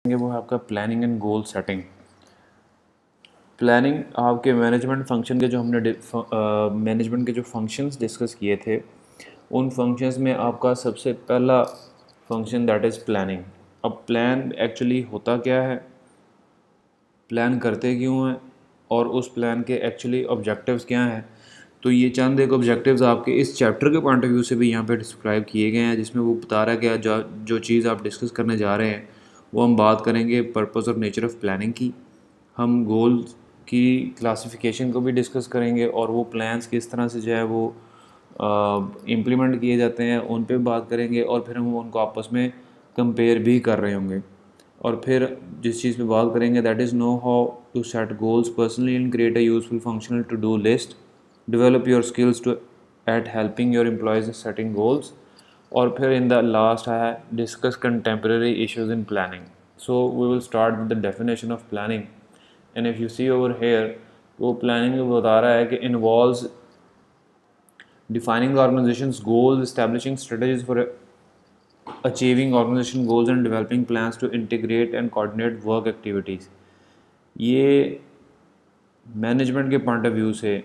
वो है आपका planning and goal setting. Planning आपके मैनेजमेंट फंक्शन के जो हमने मैनेजमेंट के जो फंक्शंस डिस्कस किए थे, उन फंक्शंस में आपका सबसे पहला फंक्शन दैट इज़ प्लानिंग। अब प्लान एक्चुअली होता क्या है, प्लान करते क्यों हैं, और उस प्लान के एक्चुअली ऑब्जेक्टिव्स क्या हैं। तो ये चंद एक ऑब्जेक्टिव्स आपके इस चैप्टर के पॉइंट ऑफ व्यू से भी यहाँ पे डिस्क्राइब किए गए हैं, जिसमें वो बता रहा है कि जो चीज़ आप डिस्कस करने जा रहे हैं वो हम बात करेंगे पर्पस और नेचर ऑफ प्लानिंग की। हम गोल्स की क्लासिफिकेशन को भी डिस्कस करेंगे और वो प्लान्स किस तरह से जो है वो इम्प्लीमेंट किए जाते हैं उन पे बात करेंगे, और फिर हम उनको आपस में कंपेयर भी कर रहे होंगे। और फिर जिस चीज़ पे बात करेंगे that is know how to set goals personally and create a useful functional to do list, develop your skills to at helping your employees setting goals. और फिर इन द लास्ट है discuss contemporary issues in planning. So we will start with the definition of planning. And if you see over here, वो planning में बता रहा है कि involves defining the organization's goals, establishing strategies for achieving organization goals and developing plans to integrate and coordinate work activities। ये management के point of view से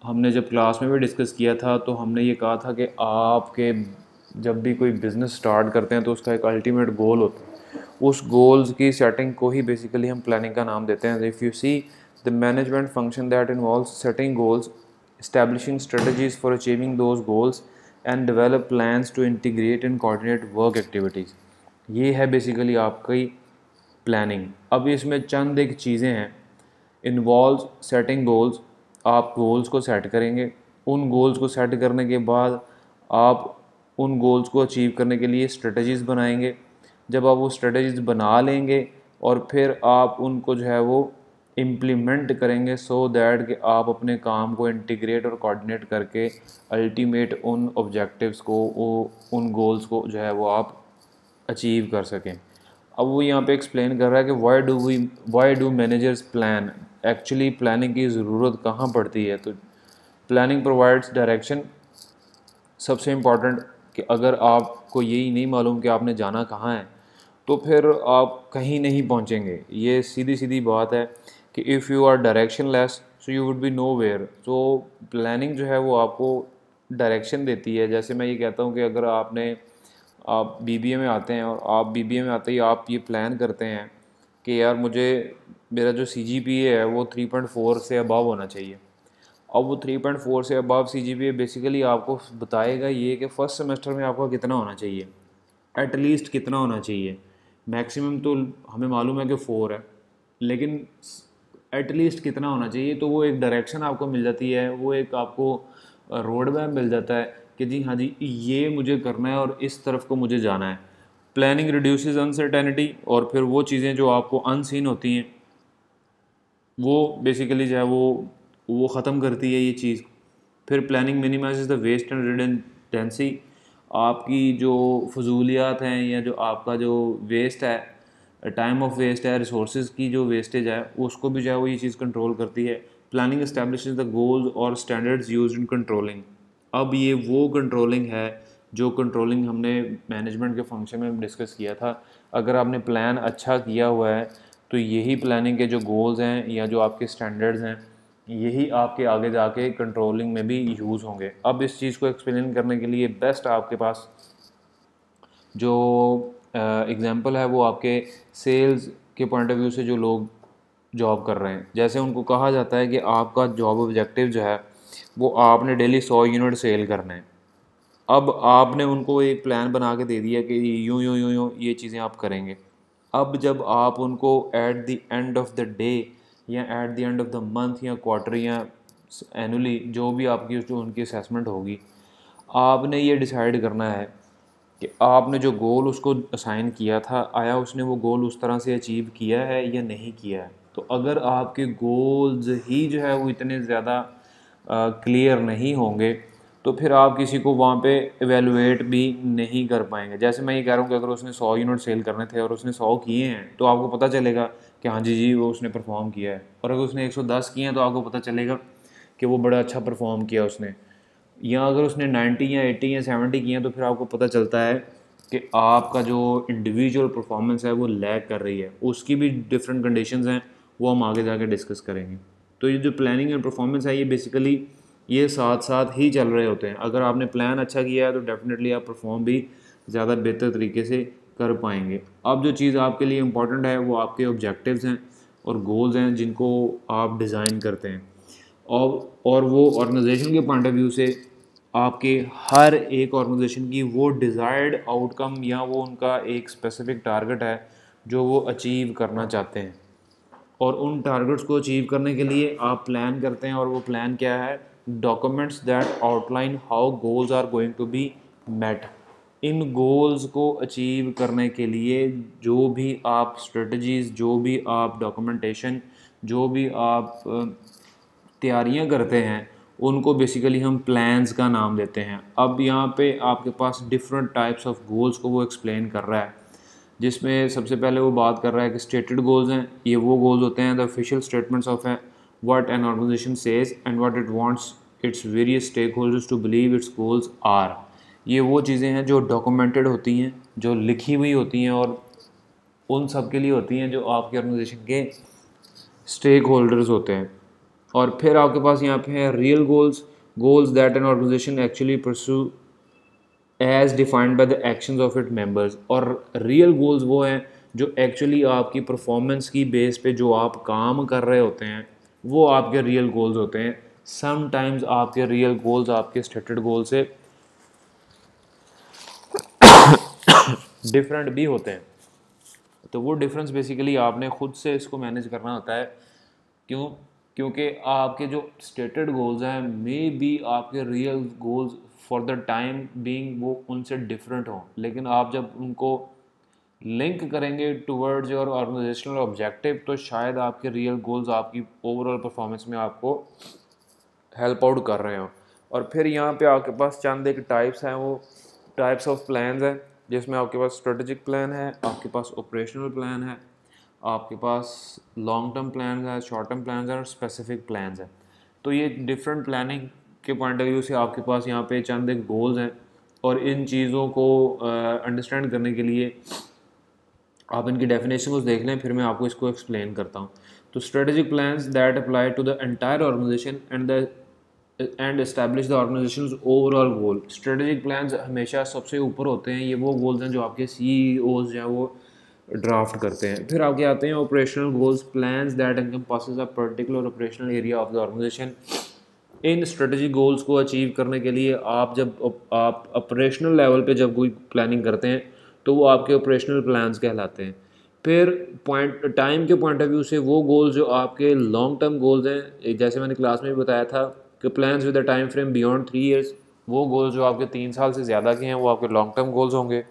हमने जब क्लास में भी डिस्कस किया था, तो हमने ये कहा था कि आपके जब भी कोई बिज़नेस स्टार्ट करते हैं तो उसका एक अल्टीमेट गोल होता है। उस गोल्स की सेटिंग को ही बेसिकली हम प्लानिंग का नाम देते हैं। If you see the management function that involves setting goals, establishing strategies for achieving those goals and develop plans to integrate and coordinate work activities। ये है बेसिकली आपकी प्लानिंग। अब इसमें चंद एक चीज़ें हैं। इन्वॉल्व सेटिंग गोल्स, आप गोल्स को सेट करेंगे। उन गोल्स को सेट करने के बाद आप उन गोल्स को अचीव करने के लिए स्ट्रेटजीज़ बनाएंगे। जब आप वो स्ट्रेटजीज़ बना लेंगे और फिर आप उनको जो है वो इम्प्लीमेंट करेंगे, सो दैट कि आप अपने काम को इंटीग्रेट और कोऑर्डिनेट करके अल्टीमेट उन ऑब्जेक्टिव्स को, वो उन गोल्स को जो है वो आप अचीव कर सकें। अब वो यहाँ पे एक्सप्लेन कर रहा है कि why do managers plan. Actually planning की ज़रूरत कहाँ पड़ती है। तो प्लानिंग प्रोवाइड्स डायरेक्शन। सबसे इम्पॉर्टेंट कि अगर आपको यही नहीं मालूम कि आपने जाना कहाँ है, तो फिर आप कहीं नहीं पहुँचेंगे। ये सीधी सीधी बात है कि if you are directionless so you would be nowhere. तो प्लानिंग जो है वो आपको डायरेक्शन देती है। जैसे मैं ये कहता हूँ कि अगर आप बीबीए में आते हैं और आप बीबीए में आते ही आप ये प्लान करते हैं कि यार मेरा जो सीजीपीए है वो 3.4 से अबव होना चाहिए। अब वो 3.4 से अबव सीजीपीए बेसिकली आपको बताएगा ये कि फ़र्स्ट सेमेस्टर में आपका कितना होना चाहिए, एटलीस्ट कितना होना चाहिए। मैक्सिमम तो हमें मालूम है कि 4 है, लेकिन एटलीस्ट कितना होना चाहिए। तो वो एक डायरेक्शन आपको मिल जाती है, वो एक आपको रोड मैप मिल जाता है कि जी हाँ जी ये मुझे करना है और इस तरफ को मुझे जाना है। प्लानिंग रिड्यूसेस अनसर्टेनिटी, और फिर वो चीज़ें जो आपको अनसीन होती हैं वो बेसिकली जो है वो ख़त्म करती है ये चीज़। फिर planning minimizes the waste and redundancy. आपकी जो फजूलियात हैं या जो आपका जो वेस्ट है, टाइम ऑफ वेस्ट है, रिसोर्सेज की जो वेस्टेज है, उसको भी जो है वो ये चीज़ कंट्रोल करती है। प्लानिंग एस्टेब्लिशेस द गोल्स और स्टैंडर्ड्स यूज्ड इन कंट्रोलिंग। अब ये वो कंट्रोलिंग है जो कंट्रोलिंग हमने मैनेजमेंट के फंक्शन में डिस्कस किया था। अगर आपने प्लान अच्छा किया हुआ है तो यही प्लानिंग के जो गोल्स हैं या जो आपके स्टैंडर्ड्स हैं यही आपके आगे जाके कंट्रोलिंग में भी यूज़ होंगे। अब इस चीज़ को एक्सप्लेन करने के लिए बेस्ट आपके पास जो एग्ज़ाम्पल है वो आपके सेल्स के पॉइंट ऑफ व्यू से जो लोग जॉब कर रहे हैं। जैसे उनको कहा जाता है कि आपका जॉब ऑब्जेक्टिव जो है वो आपने डेली 100 यूनिट सेल करना है। अब आपने उनको एक प्लान बना के दे दिया कि यूँ यूँ यूँ यूँ ये चीज़ें आप करेंगे। अब जब आप उनको at the end of the day या at the end of the month या क्वार्टर या एनुअली जो भी आपकी जो उनकी असेसमेंट होगी, आपने ये डिसाइड करना है कि आपने जो गोल उसको असाइन किया था, आया उसने वो गोल उस तरह से अचीव किया है या नहीं किया है। तो अगर आपके गोल्स ही जो है वो इतने ज़्यादा क्लियर नहीं होंगे तो फिर आप किसी को वहाँ पे एवेलुएट भी नहीं कर पाएंगे। जैसे मैं ये कह रहा हूँ कि अगर उसने 100 यूनिट सेल करने थे और उसने 100 किए हैं तो आपको पता चलेगा कि हाँ जी जी वो उसने परफॉर्म किया है। और अगर उसने 110 किए हैं तो आपको पता चलेगा कि वो बड़ा अच्छा परफॉर्म किया उसने। या अगर उसने 90 या 80 या 70 किए हैं तो फिर आपको पता चलता है कि आपका जो इंडिविजुअल परफॉर्मेंस है वो लैग कर रही है, उसकी भी डिफरेंट कंडीशंस हैं, वो हम आगे जाके डिस्कस करेंगे। तो ये जो प्लानिंग एंड परफॉर्मेंस है ये बेसिकली ये साथ साथ ही चल रहे होते हैं। अगर आपने प्लान अच्छा किया है तो डेफिनेटली आप परफॉर्म भी ज़्यादा बेहतर तरीके से कर पाएंगे। अब जो चीज़ आपके लिए इम्पॉर्टेंट है वो आपके ऑब्जेक्टिव्स हैं और गोल्स हैं जिनको आप डिज़ाइन करते हैं। और वो ऑर्गेनाइजेशन के पॉइंट ऑफ व्यू से आपके हर एक ऑर्गेनाइजेशन की वो डिज़ायर्ड आउटकम या वो उनका एक स्पेसिफिक टारगेट है जो वो अचीव करना चाहते हैं, और उन टारगेट्स को अचीव करने के लिए आप प्लान करते हैं। और वो प्लान क्या है? Documents that outline how goals are going to be met. इन गोल्स को अचीव करने के लिए जो भी आप स्ट्रेटजीज़, जो भी आप डॉक्यूमेंटेशन, जो भी आप तैयारियां करते हैं, उनको बेसिकली हम प्लान्स का नाम देते हैं। अब यहाँ पे आपके पास डिफरेंट टाइप्स ऑफ गोल्स को वो एक्सप्लेन कर रहा है, जिसमें सबसे पहले वो बात कर रहा है कि स्टेटेड गोल्स हैं। ये वो गोल्स होते हैं द ऑफिशियल स्टेटमेंट्स ऑफ है what an organization says and what it wants its various stakeholders to believe its goals are. ये वो चीज़ें हैं जो डॉक्यूमेंटेड होती हैं, जो लिखी हुई होती हैं, और उन सब के लिए होती हैं जो आपके ऑर्गेनाइजेशन के स्टेक होल्डर्स होते हैं। और फिर आपके पास यहाँ पे है real goals, goals that an organization actually pursue as defined by the actions of it members. और रियल गोल्स वो हैं जो एक्चुअली आपकी परफॉर्मेंस की बेस पे जो आप काम कर रहे होते हैं, वो आपके रियल गोल्स होते हैं। समटाइम्स आपके रियल गोल्स आपके स्टेटेड गोल से डिफरेंट भी होते हैं। तो वो डिफरेंस बेसिकली आपने खुद से इसको मैनेज करना होता है। क्यों? क्योंकि आपके जो स्टेटेड गोल्स हैं मे बी आपके real goals for the time being वो उनसे डिफरेंट हों, लेकिन आप जब उनको लिंक करेंगे टुवर्ड्स योर ऑर्गेनाइजेशनल ऑब्जेक्टिव तो शायद आपके रियल गोल्स आपकी ओवरऑल परफॉर्मेंस में आपको हेल्प आउट कर रहे हो। और फिर यहाँ पे आपके पास चंद एक टाइप्स हैं, वो टाइप्स ऑफ प्लान्स हैं, जिसमें आपके पास स्ट्रेटेजिक प्लान है, आपके पास ऑपरेशनल प्लान है, आपके पास लॉन्ग टर्म प्लान है, शॉर्ट टर्म प्लान है, और स्पेसिफिक प्लान है। तो ये डिफरेंट प्लानिंग के पॉइंट ऑफ व्यू से आपके पास यहाँ पे चंद एक गोल्स हैं, और इन चीज़ों को अंडरस्टैंड करने के लिए आप इनकी डेफिनेशन को देख लें, फिर मैं आपको इसको एक्सप्लेन करता हूँ। तो strategic plans that apply to the entire organization and establish the organization overall goal. Strategic plans हमेशा सबसे ऊपर होते हैं, ये वो गोल्स हैं जो आपके CEOs जो हैं वो ड्राफ्ट करते हैं। फिर आपके आते हैं operational goals, plans that encompasses a particular operational area of the organization. इन स्ट्रेटेजिक गोल्स को अचीव करने के लिए आप ऑपरेशनल लेवल पे जब कोई प्लानिंग करते हैं तो वो आपके ऑपरेशनल प्लान्स कहलाते हैं। फिर पॉइंट टाइम के पॉइंट ऑफ व्यू से वो गोल्स जो आपके लॉन्ग टर्म गोल्स हैं, जैसे मैंने क्लास में भी बताया था कि plans with a time frame beyond 3 years, वो गोल्स जो आपके 3 साल से ज़्यादा के हैं वो आपके लॉन्ग टर्म गोल्स होंगे।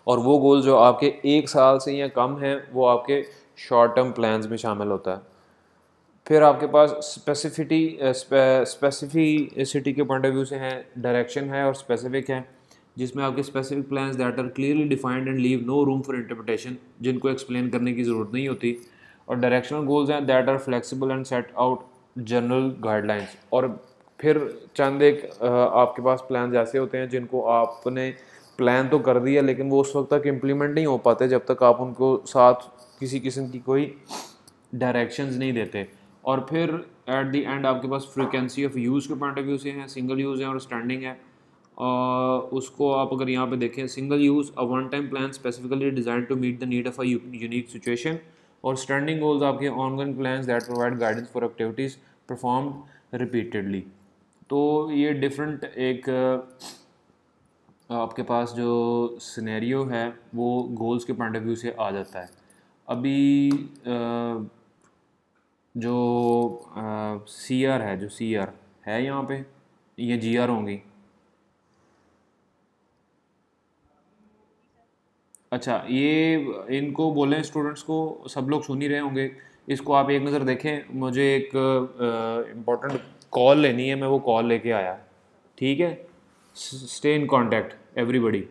और वो गोल्स जो आपके 1 साल से या कम हैं वो आपके शॉर्ट टर्म प्लान्स में शामिल होता है। फिर आपके पास स्पेसिफिसिटी के पॉइंट ऑफ व्यू से है, डायरेक्शन है और स्पेसिफिक है, जिसमें आपके specific plans that are clearly defined and leave no room for interpretation, जिनको एक्सप्लेन करने की ज़रूरत नहीं होती। और डायरेक्शनल गोल्स हैं that are flexible and set out general guidelines. और फिर चंद एक आपके पास प्लान्स ऐसे होते हैं जिनको आपने प्लान तो कर दिया लेकिन वो उस वक्त तक इम्प्लीमेंट नहीं हो पाते जब तक आप उनको साथ किसी किस्म की कोई डायरेक्शंस नहीं देते। और फिर एट द एंड आपके पास फ्रीक्वेंसी ऑफ यूज़ के पॉइंट ऑफ व्यू से हैं, सिंगल यूज़ है और स्टैंडिंग है। उसको आप अगर यहाँ पे देखें, single use a one time plan specifically design to meet the need of a unique situation. और स्टैंडिंग गोल्स आपके ongoing plans that provide guidance for activities performed repeatedly. तो ये डिफरेंट एक आपके पास जो सिनेरियो है वो गोल्स के पॉइंट ऑफ व्यू से आ जाता है। अभी जो CR है, जो CR है यहाँ पे, ये GR होंगी। अच्छा, ये इनको बोलें स्टूडेंट्स को, सब लोग सुन ही रहे होंगे। इसको आप एक नज़र देखें, मुझे एक इम्पोर्टेंट कॉल लेनी है, मैं वो कॉल लेके आया। ठीक है, stay in contact everybody.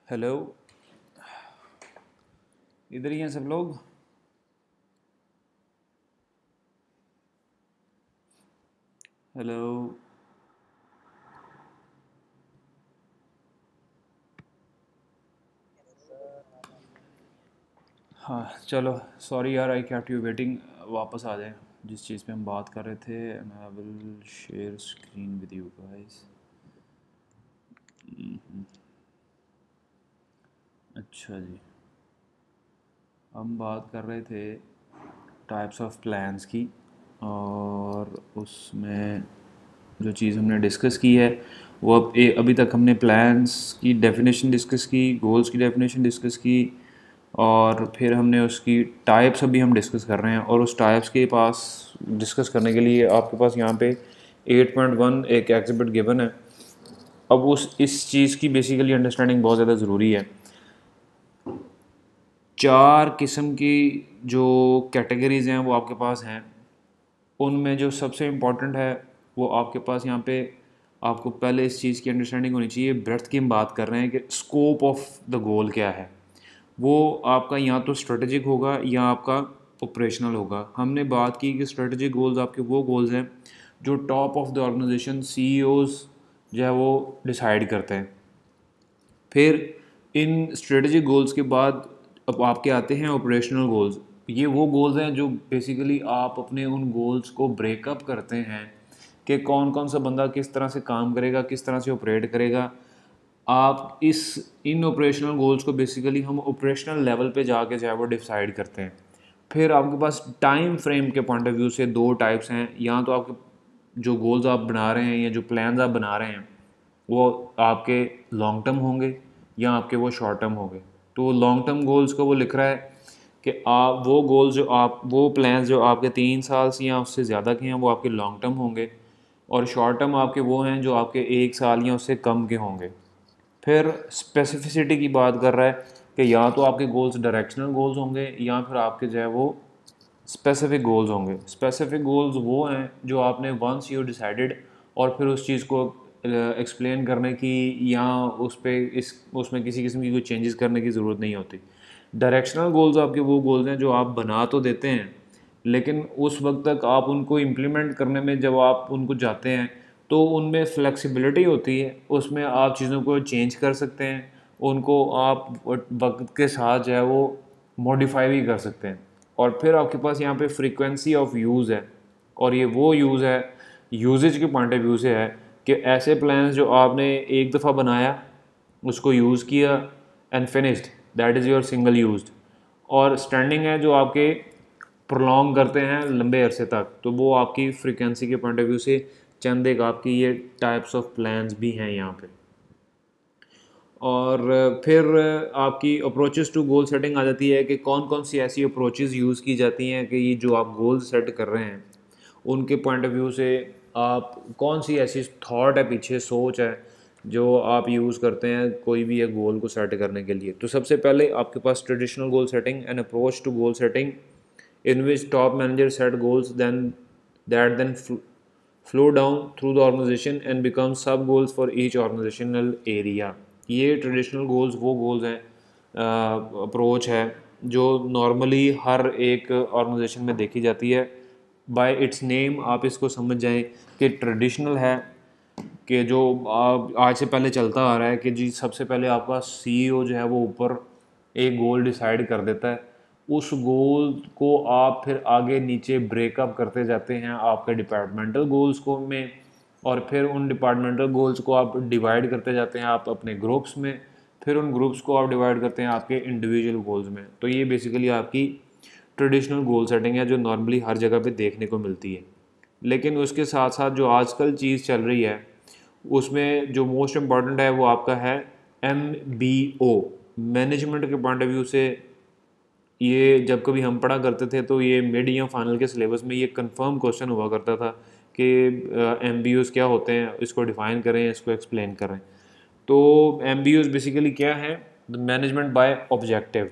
Hello, इधर ही हैं सब लोग। हेलो। हाँ चलो, सॉरी यार, आई केप्ट यू वेटिंग। वापस आ जाएं जिस चीज़ पे हम बात कर रहे थे, and I will share screen with you guys. अच्छा जी, हम बात कर रहे थे टाइप्स ऑफ प्लान्स की, और उसमें जो चीज़ हमने डिस्कस की है वो अभी तक हमने प्लान्स की डेफिनेशन डिस्कस की, गोल्स की डेफिनेशन डिस्कस की, और फिर हमने उसकी टाइप्स अभी हम डिस्कस कर रहे हैं। और उस टाइप्स के पास डिस्कस करने के लिए आपके पास यहाँ पे 8.1 एक एग्जिबिट गिवन है। अब उस इस चीज़ की बेसिकली अंडरस्टैंडिंग बहुत ज़्यादा ज़रूरी है। 4 किस्म की जो कैटेगरीज़ हैं वो आपके पास हैं। उनमें जो सबसे इम्पॉर्टेंट है वो आपके पास यहाँ पे आपको पहले इस चीज़ की अंडरस्टैंडिंग होनी चाहिए। ब्रेड्थ की हम बात कर रहे हैं कि स्कोप ऑफ द गोल क्या है। वो आपका या तो स्ट्रेटेजिक होगा या आपका ऑपरेशनल होगा। हमने बात की कि स्ट्रेटेजिक गोल्स आपके वो गोल्स हैं जो top of the organization CEOs जो है वो डिसाइड करते हैं। फिर इन स्ट्रेटेजिक गोल्स के बाद अब आपके आते हैं ऑपरेशनल गोल्स। ये वो गोल्स हैं जो बेसिकली आप अपने उन गोल्स को ब्रेकअप करते हैं कि कौन कौन सा बंदा किस तरह से काम करेगा, किस तरह से ऑपरेट करेगा। आप इस इन ऑपरेशनल गोल्स को बेसिकली हम ऑपरेशनल लेवल पे जाके जो है वो डिसाइड करते हैं। फिर आपके पास टाइम फ्रेम के पॉइंट ऑफ व्यू से दो टाइप्स हैं। या तो आपके जो गोल्स आप बना रहे हैं या जो प्लान्स आप बना रहे हैं वो आपके लॉन्ग टर्म होंगे या आपके वो शॉर्ट टर्म होंगे। तो लॉन्ग टर्म गोल्स को वो लिख रहा है कि आप वो गोल्स जो आप वो प्लान्स जो आपके 3 साल से या उससे ज़्यादा के हैं वो आपके लॉन्ग टर्म होंगे, और शॉर्ट टर्म आपके वो हैं जो आपके 1 साल या उससे कम के होंगे। फिर स्पेसिफिसिटी की बात कर रहा है कि या तो आपके गोल्स डायरेक्शनल गोल्स होंगे या फिर आपके जो है वो स्पेसिफिक गोल्स होंगे। स्पेसिफिक गोल्स वो हैं जो आपने वंस यू डिसाइडेड और फिर उस चीज़ को एक्सप्लेन करने की या उस पे इस उसमें किसी किस्म की कोई चेंजेस करने की ज़रूरत नहीं होती। डायरेक्शनल गोल्स आपके वो गोल्स हैं जो आप बना तो देते हैं, लेकिन उस वक्त तक आप उनको इम्प्लीमेंट करने में जब आप उनको जाते हैं तो उनमें फ्लेक्सिबिलिटी होती है, उसमें आप चीज़ों को चेंज कर सकते हैं, उनको आप वक्त के साथ जो है वो मॉडिफाई भी कर सकते हैं। और फिर आपके पास यहाँ पे फ्रीक्वेंसी ऑफ यूज़ है, और ये वो यूज़ है यूजेज के पॉइंट ऑफ व्यू से है कि ऐसे प्लान्स जो आपने एक दफ़ा बनाया, उसको यूज़ किया and finished, that is your single used. और स्टैंडिंग है जो आपके प्रोलॉन्ग करते हैं लंबे अरसे तक, तो वो आपकी फ्रीक्वेंसी के पॉइंट ऑफ व्यू से चंद एक आपकी ये टाइप्स ऑफ प्लान्स भी हैं यहाँ पे। और फिर आपकी अप्रोचेस टू गोल सेटिंग आ जाती है कि कौन कौन सी ऐसी अप्रोचेस यूज़ की जाती हैं कि ये जो आप गोल सेट कर रहे हैं उनके पॉइंट ऑफ व्यू से आप कौन सी ऐसी थॉट है, पीछे सोच है जो आप यूज़ करते हैं कोई भी एक गोल को सेट करने के लिए। तो सबसे पहले आपके पास traditional goal setting and approach to goal setting in which top managers set goals then flow down through the organization and become sub goals for each organizational area। ये ट्रेडिशनल गोल्स वो गोल्स हैं, approach है जो normally हर एक organisation में देखी जाती है। बाय इट्स नेम आप इसको समझ जाएं कि ट्रेडिशनल है कि जो आज से पहले चलता आ रहा है कि जी सबसे पहले आपका सीईओ जो है वो ऊपर एक गोल डिसाइड कर देता है, उस गोल को आप फिर आगे नीचे ब्रेकअप करते जाते हैं आपके डिपार्टमेंटल गोल्स को में, और फिर उन डिपार्टमेंटल गोल्स को आप डिवाइड करते जाते हैं आप अपने ग्रुप्स में, फिर उन ग्रुप्स को आप डिवाइड करते हैं आपके इंडिविजुअल गोल्स में। तो ये बेसिकली आपकी ट्रेडिशनल गोल सेटिंग है जो नॉर्मली हर जगह पे देखने को मिलती है। लेकिन उसके साथ साथ जो आजकल चीज़ चल रही है उसमें जो मोस्ट इम्पॉर्टेंट है वो आपका है MBO। मैनेजमेंट के पॉइंट ऑफ व्यू से ये जब कभी हम पढ़ा करते थे तो ये मिड या फाइनल के सिलेबस में ये कंफर्म क्वेश्चन हुआ करता था कि MBOs क्या होते हैं, इसको डिफ़ाइन करें, इसको एक्सप्लेन करें। तो MBOs बेसिकली क्या है, द मैनेजमेंट बाय ऑब्जेक्टिव।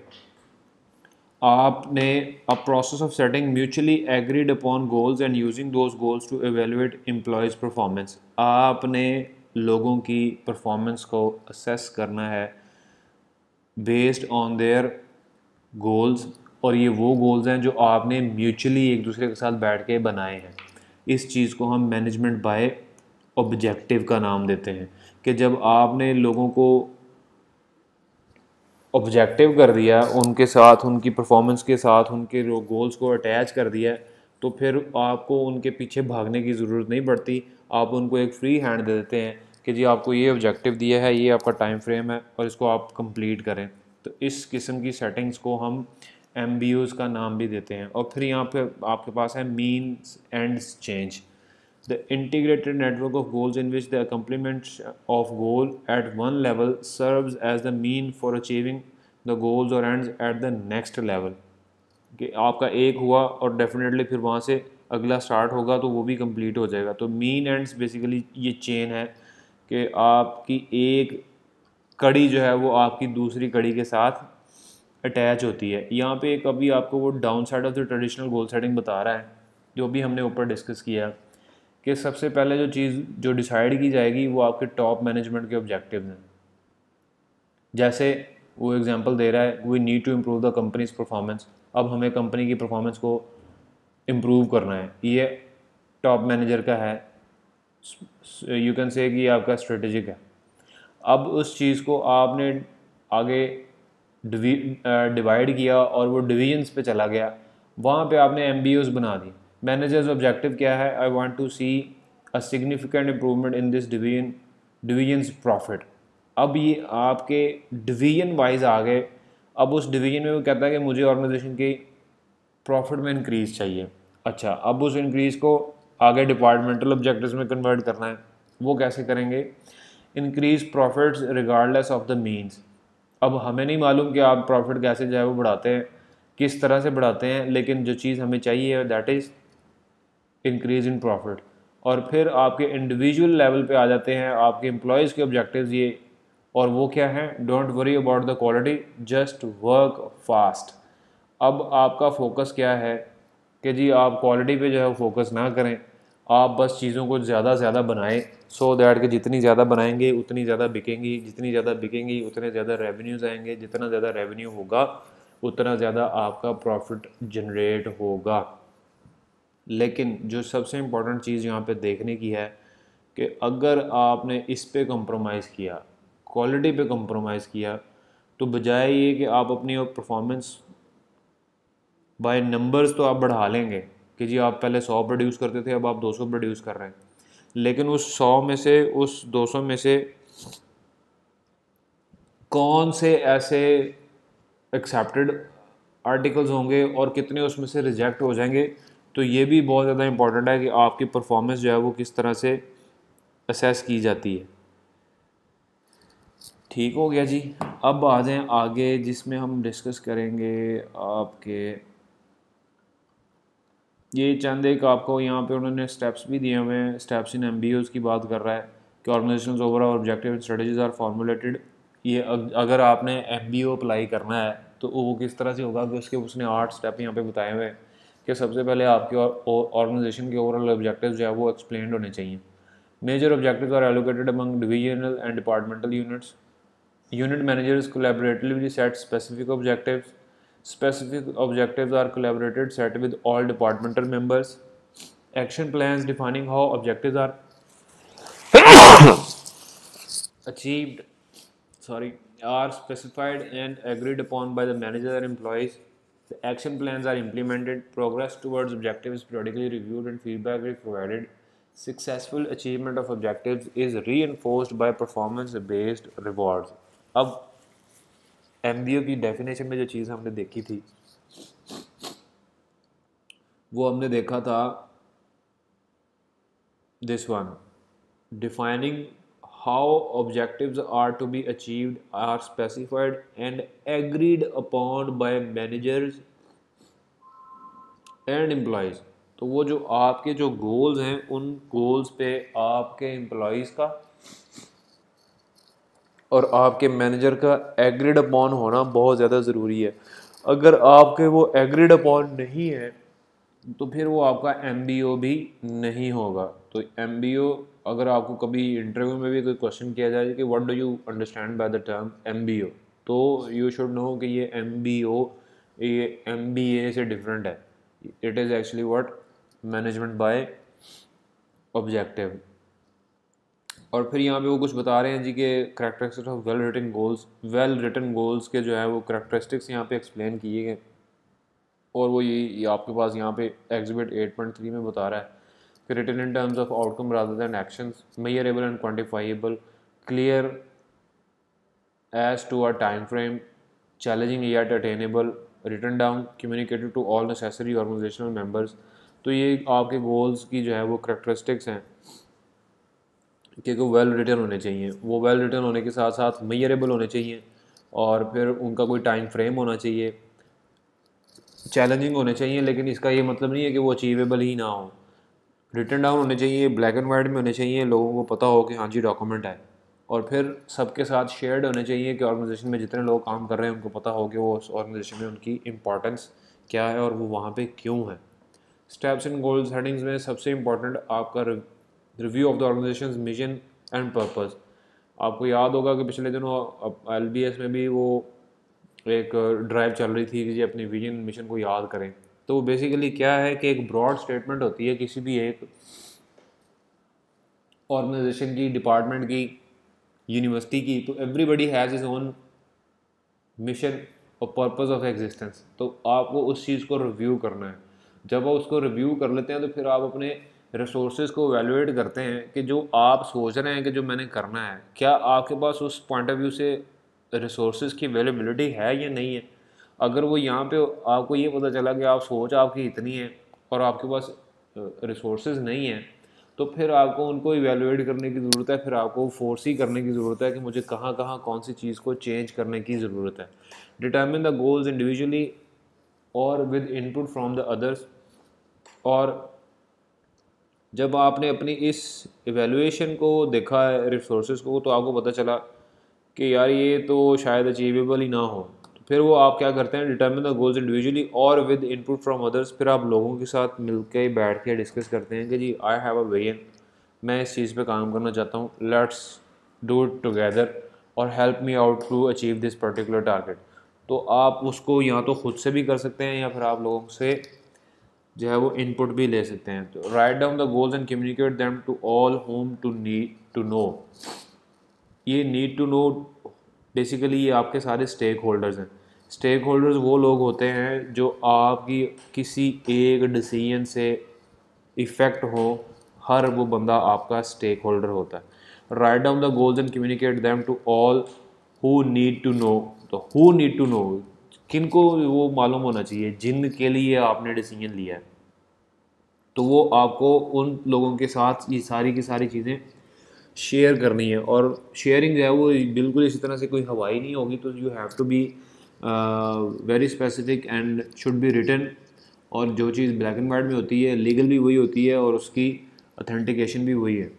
आपने a process of setting mutually agreed upon goals and using those goals to evaluate employees performance. आपने लोगों की परफॉर्मेंस को असेस करना है बेस्ड ऑन देयर गोल्स, और ये वो गोल्स हैं जो आपने म्यूचुअली एक दूसरे के साथ बैठ के बनाए हैं। इस चीज़ को हम मैनेजमेंट बाय ऑब्जेक्टिव का नाम देते हैं कि जब आपने लोगों को ऑब्जेक्टिव कर दिया, उनके साथ उनकी परफॉर्मेंस के साथ उनके गोल्स को अटैच कर दिया, तो फिर आपको उनके पीछे भागने की ज़रूरत नहीं पड़ती। आप उनको एक फ्री हैंड दे देते हैं कि जी आपको ये ऑब्जेक्टिव दिया है, ये आपका टाइम फ्रेम है और इसको आप कंप्लीट करें। तो इस किस्म की सेटिंग्स को हम MBOs का नाम भी देते हैं। और फिर यहाँ पे आपके पास है means ends change, the integrated network of goals in which the accomplishment of goal at one level serves as the mean for achieving the goals or ends at the next level। कि आपका एक हुआ और definitely फिर वहाँ से अगला start होगा तो वो भी कंप्लीट हो जाएगा। तो मीन एंड्स बेसिकली ये चेन है कि आपकी एक कड़ी जो है वो आपकी दूसरी कड़ी के साथ अटैच होती है। यहाँ पे एक अभी आपको वो down side of the traditional goal setting बता रहा है, जो भी हमने ऊपर डिस्कस किया, कि सबसे पहले जो चीज़ जो डिसाइड की जाएगी वो आपके टॉप मैनेजमेंट के ऑब्जेक्टिव हैं। जैसे वो एग्जांपल दे रहा है, we need to improve the company's performance. अब हमें कंपनी की परफॉर्मेंस को इम्प्रूव करना है, ये टॉप मैनेजर का है, यू कैन से कि आपका स्ट्रेटेजिक है। अब उस चीज़ को आपने आगे डिवाइड किया और वो डिवीजन्स पे चला गया, वहाँ पे आपने MBOs बना दी। मैनेजर्स ऑब्जेक्टिव क्या है? I want to see a significant improvement in this division's profit. अब ये आपके डिवीजन वाइज आ गए। अब उस डिवीजन में वो कहता है कि मुझे ऑर्गेनाइजेशन की प्रॉफिट में इंक्रीज़ चाहिए। अच्छा, अब उस इंक्रीज़ को आगे डिपार्टमेंटल ऑब्जेक्टिव्स में कन्वर्ट करना है। वो कैसे करेंगे? Increase profits regardless of the means. अब हमें नहीं मालूम कि आप प्रॉफिट कैसे जो है वो बढ़ाते हैं, किस तरह से बढ़ाते हैं, लेकिन जो चीज़ हमें चाहिए that is increase in profit. और फिर आपके इंडिविजुअल लेवल पे आ जाते हैं आपके एम्प्लॉयज़ के ऑब्जेक्टिव्स ये, और वो क्या है? Don't worry about the quality, just work fast. अब आपका फोकस क्या है कि जी आप क्वालिटी पे जो है फोकस ना करें, आप बस चीज़ों को ज़्यादा से ज़्यादा बनाएं, सो दैट कि जितनी ज़्यादा बनाएंगे उतनी ज़्यादा बिकेंगी, जितनी ज़्यादा बिकेंगी उतने ज़्यादा रेवेन्यूज़ आएंगे, जितना ज़्यादा रेवेन्यू होगा उतना ज़्यादा आपका प्रॉफिट जनरेट होगा। लेकिन जो सबसे इम्पोर्टेंट चीज़ यहाँ पे देखने की है कि अगर आपने इस पे कंप्रोमाइज़ किया, क्वालिटी पे कंप्रोमाइज़ किया, तो बजाय ये कि आप अपनी परफॉर्मेंस बाय नंबर्स तो आप बढ़ा लेंगे कि जी आप पहले 100 प्रोड्यूस करते थे, अब आप 200 प्रोड्यूस कर रहे हैं, लेकिन उस 100 में से, उस 200 में से कौन से ऐसे एक्सेप्टेड आर्टिकल्स होंगे और कितने उसमें से रिजेक्ट हो जाएंगे, तो ये भी बहुत ज़्यादा इंपॉर्टेंट है कि आपकी परफॉर्मेंस जो है वो किस तरह से असेस की जाती है। ठीक हो गया जी। अब आ जाएं आगे, जिसमें हम डिस्कस करेंगे आपके ये चंद एक आपको यहाँ पे उन्होंने स्टेप्स भी दिए हुए हैं। स्टेप्स इन MBOs की बात कर रहा है कि organization's overall objective and strategies are formulated. ये अगर आपने MBO अप्लाई करना है तो वो किस तरह से होगा कि उसने 8 स्टेप यहाँ पे बताए हुए हैं कि सबसे पहले आपके ऑर्गेनाइजेशन के ओवरऑल ऑब्जेक्टिव जो है वो एक्सप्लेन होने चाहिए। Major objectives are allocated among divisional and departmental units. Unit managers collaboratively set specific objectives. Specific objectives are collaborated set with all departmental members. Action plans defining how objectives are achieved, are specified and agreed upon by the manager and employees. The action plans are implemented. Progress towards objectives is periodically reviewed and feedback is provided. Successful achievement of objectives is reinforced by performance-based rewards. अब MBO की definition में जो चीज़ हमने देखी थी वो हमने देखा था this one, defining how objectives are to be achieved are specified and agreed upon by managers and employees। तो वो जो आपके जो गोल्स हैं उन गोल्स पे आपके एम्प्लॉयज़ का और आपके मैनेजर का एग्रीड अपॉन होना बहुत ज़्यादा ज़रूरी है। अगर आपके वो एग्रीड अपॉन नहीं है तो फिर वो आपका MBO भी नहीं होगा। तो MBO, अगर आपको कभी इंटरव्यू में भी कोई क्वेश्चन किया जाए कि what do you understand by the term MBO, तो यू शुड नो कि ये MBO ये MBA से डिफरेंट है. It is actually what management by objective. और फिर यहाँ पे वो कुछ बता रहे हैं जी कि characteristics of well written goals के जो है वो करेक्टरिस्टिक्स यहाँ पे एक्सप्लेन किए गए. और वो ये आपके पास यहाँ पे एग्जिबिट 8.3 में बता रहा है कि written in terms of outcome rather than actions, measurable and quantifiable, clear as to a time frame, challenging yet attainable, written down, communicated to all necessary organizational members. तो ये आपके गोल्स की जो है वो करेक्टरिस्टिक्स हैं कि वो वेल रिटन होने चाहिए. वो वेल रिटन होने के साथ साथ मेजरेबल होने चाहिए और फिर उनका कोई टाइम फ्रेम होना चाहिए, चैलेंजिंग होने चाहिए, लेकिन इसका ये मतलब नहीं है कि वो अचीवेबल ही ना हो. रिटन डाउन होने चाहिए, ब्लैक एंड वाइट में होने चाहिए, लोगों को पता हो कि हाँ जी डॉक्यूमेंट है. और फिर सबके साथ शेयर्ड होने चाहिए कि ऑर्गेनाइजेशन में जितने लोग काम कर रहे हैं उनको पता हो कि वो उस ऑर्गेनाइजेशन में उनकी इंपॉर्टेंस क्या है और वो वहाँ पे क्यों है. स्टेप्स इन गोल्स हेडिंग्स में सबसे इम्पॉर्टेंट आपका review of the organization mission and purpose. आपको याद होगा कि पिछले दिनों LBS में भी वो एक ड्राइव चल रही थी कि जी अपनी विजन मिशन को याद करें. तो बेसिकली क्या है कि एक ब्रॉड स्टेटमेंट होती है किसी भी एक ऑर्गेनाइजेशन की, डिपार्टमेंट की, यूनिवर्सिटी की. तो everybody has his own mission और पर्पस ऑफ एग्जिस्टेंस. तो आपको उस चीज़ को रिव्यू करना है. जब आप उसको रिव्यू कर लेते हैं तो फिर आप अपने रिसोर्सेज को एवेलुएट करते हैं कि जो आप सोच रहे हैं कि जो मैंने करना है, क्या आपके पास उस पॉइंट ऑफ व्यू से रिसोर्सेज की अवेलेबिलिटी है या नहीं है. अगर वो यहाँ पे आपको ये पता चला कि आप सोच आपकी इतनी है और आपके पास रिसोर्सेज नहीं है, तो फिर आपको उनको इवेलुएट करने की ज़रूरत है. फिर आपको फोर्स ही करने की ज़रूरत है कि मुझे कहाँ कहाँ कौन सी चीज़ को चेंज करने की ज़रूरत है. डिटर्मिन द गोल्स इंडिविजुअली और with input from the others. और जब आपने अपनी इस इवेलुएशन को देखा है रिसोर्सेज को, तो आपको पता चला कि यार ये तो शायद अचीवेबल ही ना हो, तो फिर वो आप क्या करते हैं, डिटर्मिन द गोल्स इंडिविजुअली और विद इनपुट फ्रॉम अदर्स. फिर आप लोगों के साथ मिलके बैठ के डिस्कस करते हैं कि जी आई हैव अ विजन, मैं इस चीज़ पे काम करना चाहता हूँ, लेट्स डू इट टुगेदर और help me out to achieve this particular target. तो आप उसको या तो खुद से भी कर सकते हैं या फिर आप लोगों से जो है वो इनपुट भी ले सकते हैं. तो write down the goals and communicate them to all whom to need to know. ये नीड टू नो बेसिकली ये आपके सारे स्टेक होल्डर्स हैं. स्टेक होल्डर्स वो लोग होते हैं जो आपकी किसी एक डिसीजन से इफ़ेक्ट हो, हर वो बंदा आपका स्टेक होल्डर होता है. Write down the goals and communicate them to all who need to know. तो हु नीड टू नो किन को वो मालूम होना चाहिए जिनके लिए आपने डिसीजन लिया है. तो वो आपको उन लोगों के साथ ये सारी की सारी चीज़ें शेयर करनी है. और शेयरिंग जो है वो बिल्कुल इसी तरह से कोई हवाई नहीं होगी. तो you have to be very specific and should be written. और जो चीज़ ब्लैक एंड वाइट में होती है लीगल भी वही होती है और उसकी अथेंटिकेशन भी वही है.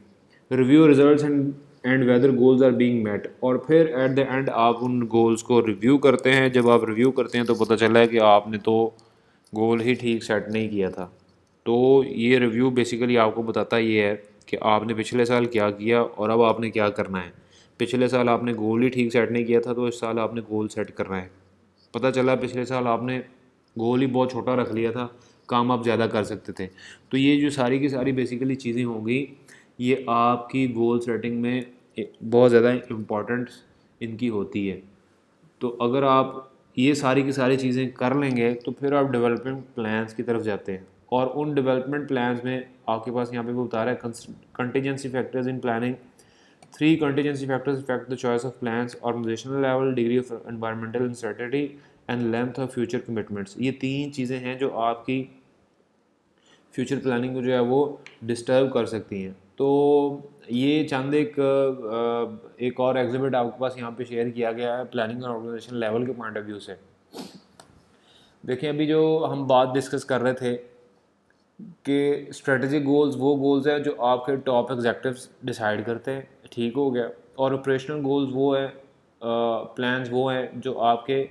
Review results and whether goals are being met. और फिर एट द एंड आप उन गोल्स को रिव्यू करते हैं. जब आप रिव्यू करते हैं तो पता चला है कि आपने तो गोल ही ठीक सेट नहीं किया था. तो ये रिव्यू बेसिकली आपको बताता ये है कि आपने पिछले साल क्या किया और अब आपने क्या करना है. पिछले साल आपने गोल ही ठीक सेट नहीं किया था, तो इस साल आपने गोल सेट करना है. पता चला पिछले साल आपने गोल ही बहुत छोटा रख लिया था, काम आप ज़्यादा कर सकते थे. तो ये जो सारी की सारी बेसिकली चीज़ें होंगी, ये आपकी गोल सेटिंग में बहुत ज़्यादा इम्पॉर्टेंट इनकी होती है. तो अगर आप ये सारी की सारी चीज़ें कर लेंगे तो फिर आप डेवलपमेंट प्लान्स की तरफ जाते हैं. और उन डेवलपमेंट प्लान्स में आपके पास यहाँ पे वो बता रहा है contingency factors in planning. 3 contingency factors affect the choice of plans: organizational level, degree of environmental uncertainty and length of future commitments. ये 3 चीज़ें हैं जो आपकी फ्यूचर प्लानिंग को जो है वो डिस्टर्ब कर सकती हैं. तो ये चंद एक और एग्जिबिट आपके पास यहाँ पे शेयर किया गया है प्लानिंग और ऑर्गेनाइजेशन लेवल के पॉइंट ऑफ व्यू से. देखिए अभी जो हम बात डिस्कस कर रहे थे कि स्ट्रेटेजिक गोल्स वो गोल्स हैं जो आपके टॉप एग्जेक्टिव्स डिसाइड करते हैं, ठीक हो गया. और ऑपरेशनल गोल्स वो हैं, प्लान्स वो हैं जो आपके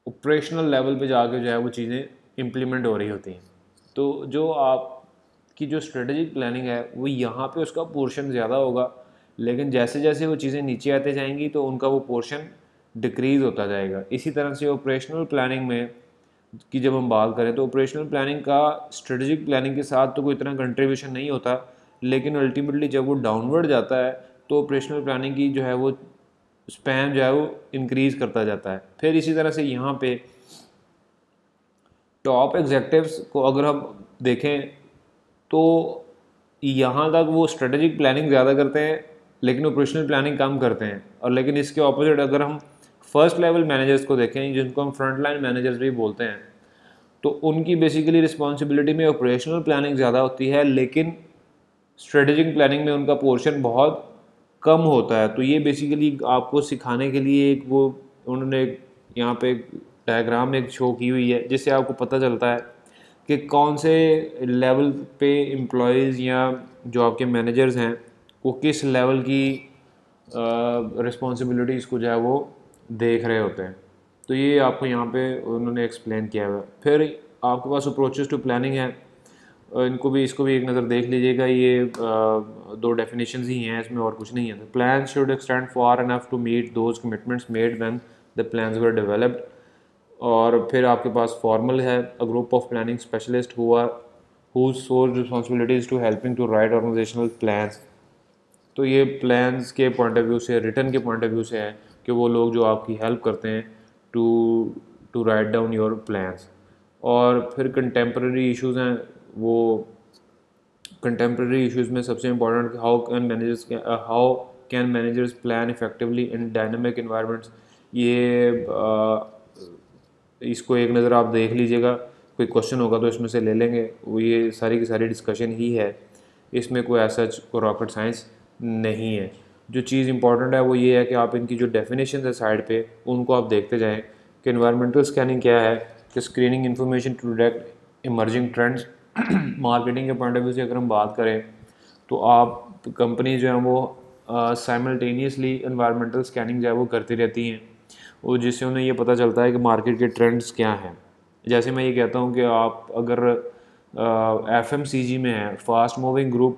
ऑपरेशनल लेवल पे जाके जो है वो चीज़ें इम्प्लीमेंट हो रही होती हैं. तो जो आपकी जो स्ट्रेटेजिक प्लानिंग है वो यहाँ पे उसका पोर्शन ज़्यादा होगा, लेकिन जैसे जैसे वो चीज़ें नीचे आते जाएंगी तो उनका वो पोर्शन डिक्रीज़ होता जाएगा। इसी तरह से ऑपरेशनल प्लानिंग में की जब हम बात करें तो ऑपरेशनल प्लानिंग का स्ट्रेटजिक प्लानिंग के साथ तो कोई इतना कंट्रीब्यूशन नहीं होता, लेकिन अल्टीमेटली जब वो डाउनवर्ड जाता है तो ऑपरेशनल प्लानिंग की जो है वो स्पैन जो है वो इंक्रीज़ करता जाता है। फिर इसी तरह से यहाँ पे टॉप एग्जेक्टिव्स को अगर हम देखें तो यहाँ तक वो स्ट्रेटेजिक प्लानिंग ज़्यादा करते हैं लेकिन ऑपरेशनल प्लानिंग कम करते हैं। और लेकिन इसके ऑपोजिट अगर हम फर्स्ट लेवल मैनेजर्स को देखें, जिनको हम फ्रंट लाइन मैनेजर्स भी बोलते हैं, तो उनकी बेसिकली रिस्पॉन्सिबिलिटी में ऑपरेशनल प्लानिंग ज़्यादा होती है लेकिन स्ट्रेटेजिक प्लानिंग में उनका पोर्शन बहुत कम होता है। तो ये बेसिकली आपको सिखाने के लिए एक वो उन्होंने यहाँ पे डायग्राम एक शो की हुई है जिससे आपको पता चलता है कि कौन से लेवल पे एम्प्लॉयज़ या जो आपके मैनेजर्स हैं वो किस लेवल की रिस्पॉन्सिबिलिटीज़ को जो है वो देख रहे होते हैं। तो ये आपको यहाँ पे उन्होंने एक्सप्लेन किया हुआ है। फिर आपके पास अप्रोचेस टू प्लानिंग है, इसको भी एक नज़र देख लीजिएगा। ये दो डेफिनेशंस ही हैं, इसमें और कुछ नहीं है। Plan should extend far enough to meet those commitments made when the plans were developed. और फिर आपके पास फॉर्मल है, a group of planning specialist whose sole responsibility is to helping to write organizational plans। तो ये plans के point of view से, return के पॉइंट ऑफ व्यू से है कि वो लोग जो आपकी हेल्प करते हैं to write down your plans. और फिर कंटेम्प्रेरी इश्यूज़ हैं, वो कंटेम्प्रेरी इश्यूज़ में सबसे important how can managers plan effectively in dynamic environments. ये इसको एक नज़र आप देख लीजिएगा, कोई क्वेश्चन होगा तो इसमें से ले लेंगे। वो ये सारी की सारी डिस्कशन ही है, इसमें कोई ऐसा रॉकेट साइंस नहीं है। जो चीज़ इंपॉर्टेंट है वो ये है कि आप इनकी जो डेफिनेशन है साइड पे उनको आप देखते जाएं कि एनवायरमेंटल स्कैनिंग क्या है, कि screening information to detect emerging trends. Marketing के पॉइंट ऑफ व्यू से अगर हम बात करें तो आप कंपनी जो है वो साइमल्टेनियसली एनवायरमेंटल स्कैनिंग जो है वो करती रहती हैं, और जिससे उन्हें ये पता चलता है कि मार्केट के ट्रेंड्स क्या हैं। जैसे मैं ये कहता हूँ कि आप अगर FMCG में है, fast moving group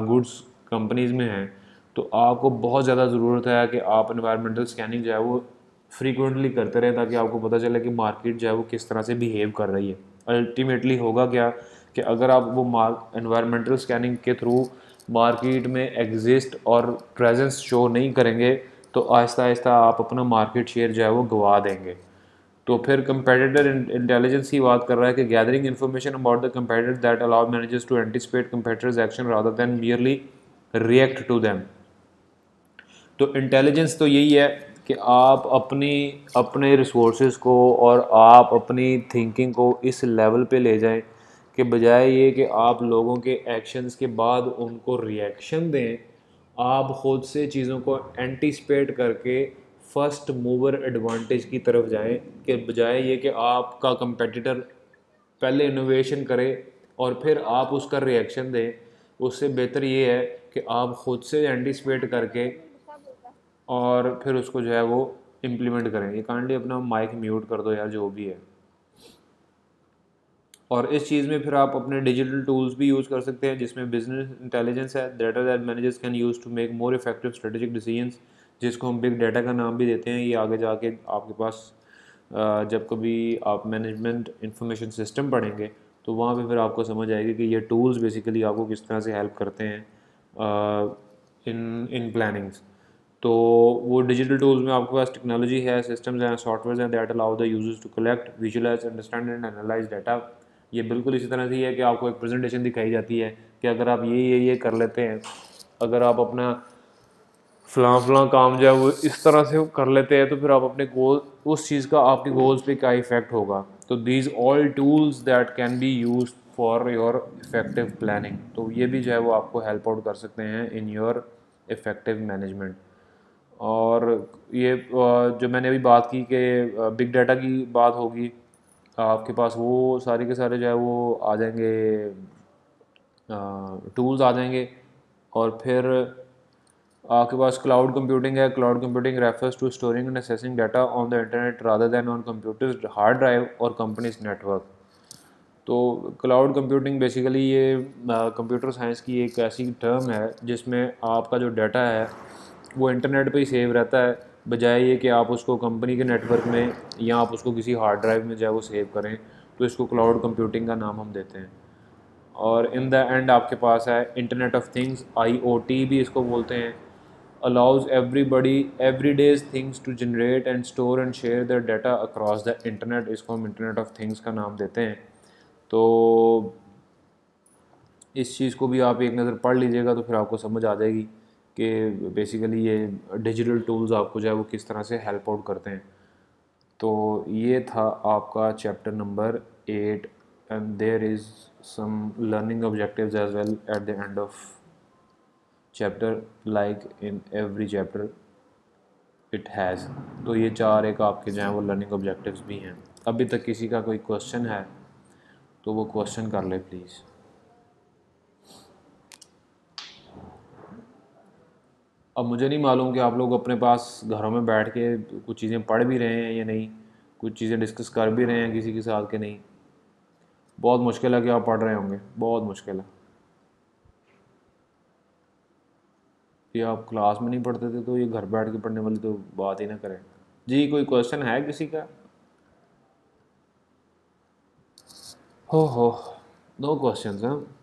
goods companies में हैं, तो आपको बहुत ज़्यादा ज़रूरत है कि आप एनवायरमेंटल स्कैनिंग जो है वो फ्रीक्वेंटली करते रहें, ताकि आपको पता चले कि मार्केट जो है वो किस तरह से बिहेव कर रही है। अल्टीमेटली होगा क्या कि अगर आप वो एनवायरमेंटल स्कैनिंग के थ्रू मार्केट में एग्जिस्ट और प्रेजेंस शो नहीं करेंगे तो आहिस्ता आहिस्ता आप अपना मार्केट शेयर जो है वो गवा देंगे। तो फिर कंपेटिटर इंटेलिजेंस की बात कर रहा है कि gathering information about the competitor that allow managers to anticipate competitors action rather than merely react to them. तो इंटेलिजेंस तो यही है कि आप अपने रिसोर्सेज को और आप अपनी थिंकिंग को इस लेवल पे ले जाएं कि बजाय ये कि आप लोगों के एक्शंस के बाद उनको रिएक्शन दें, आप ख़ुद से चीज़ों को एंटिसिपेट करके फर्स्ट मूवर एडवांटेज की तरफ जाएं, कि बजाय ये कि आपका कंपेटिटर पहले इनोवेशन करे और फिर आप उसका रिएक्शन दें। उससे बेहतर ये है कि आप ख़ुद से एंटिसिपेट करके और फिर उसको जो है वो इम्प्लीमेंट करें। ये काइंडली अपना माइक म्यूट कर दो यार, जो भी है। और इस चीज़ में फिर आप अपने डिजिटल टूल्स भी यूज़ कर सकते हैं, जिसमें बिजनेस इंटेलिजेंस है, data that managers can use to make more effective strategic decisions, जिसको हम बिग डाटा का नाम भी देते हैं। ये आगे जाके आपके पास जब कभी आप मैनेजमेंट इंफॉर्मेशन सिस्टम पढ़ेंगे तो वहाँ पे फिर आपको समझ आएगी कि ये टूल्स बेसिकली आपको किस तरह से हेल्प करते हैं इन प्लानिंग्स। तो वो डिजिटल टूल्स में आपके पास टेक्नोलॉजी है, सिस्टम्स हैं, सॉफ्टवेयर हैं that allow the users to collect, visualize, understand and analyse data. ये बिल्कुल इसी तरह से है कि आपको एक प्रेजेंटेशन दिखाई जाती है कि अगर आप ये कर लेते हैं, अगर आप अपना फ़लाँ काम जो है वो इस तरह से कर लेते हैं तो फिर आप अपने गोल, उस चीज़ का आपके गोल्स पे क्या इफ़ेक्ट होगा। तो these all tools that can be use for your effective planning. तो ये भी जो है वो आपको हेल्प आउट कर सकते हैं इन योर इफ़ेक्टिव मैनेजमेंट। और ये जो मैंने अभी बात की कि बिग डाटा की बात होगी, आपके पास वो सारे के सारे जो है वो आ जाएंगे, टूल्स आ जाएंगे। और फिर आपके पास क्लाउड कंप्यूटिंग है। Cloud computing refers to storing and accessing data on the internet rather than on computers hard drive और कंपनीज नेटवर्क। तो क्लाउड कंप्यूटिंग बेसिकली ये कंप्यूटर साइंस की एक ऐसी टर्म है जिसमें आपका जो डाटा है वो इंटरनेट पे ही सेव रहता है, बजाय ये कि आप उसको कंपनी के नेटवर्क में या आप उसको किसी हार्ड ड्राइव में जाए वो सेव करें, तो इसको क्लाउड कंप्यूटिंग का नाम हम देते हैं। और इन द एंड आपके पास है इंटरनेट ऑफ थिंग्स, IoT भी इसको बोलते हैं। Allows everybody everyday things to generate and store and share their data across the internet, इसको हम इंटरनेट ऑफ थिंग्स का नाम देते हैं। तो इस चीज़ को भी आप एक नज़र पढ़ लीजिएगा तो फिर आपको समझ आ जाएगी कि बेसिकली ये डिजिटल टूल्स आपको जो है वो किस तरह से हेल्प आउट करते हैं। तो ये था आपका chapter number 8 and there is some learning objectives as well at the end of chapter, like in every chapter it has. तो ये 4 एक आपके जो हैं वो लर्निंग ऑब्जेक्टिव्स भी हैं। अभी तक किसी का कोई क्वेश्चन है तो वो क्वेश्चन कर ले प्लीज़। अब मुझे नहीं मालूम कि आप लोग अपने पास घरों में बैठ के कुछ चीज़ें पढ़ भी रहे हैं या नहीं, कुछ चीज़ें डिस्कस कर भी रहे हैं किसी के साथ के नहीं। बहुत मुश्किल है कि आप पढ़ रहे होंगे, बहुत मुश्किल है। ये आप क्लास में नहीं पढ़ते थे तो ये घर बैठ के पढ़ने वाली तो बात ही ना करें। जी कोई क्वेश्चन है किसी का? हो नो क्वेश्चंस हैं।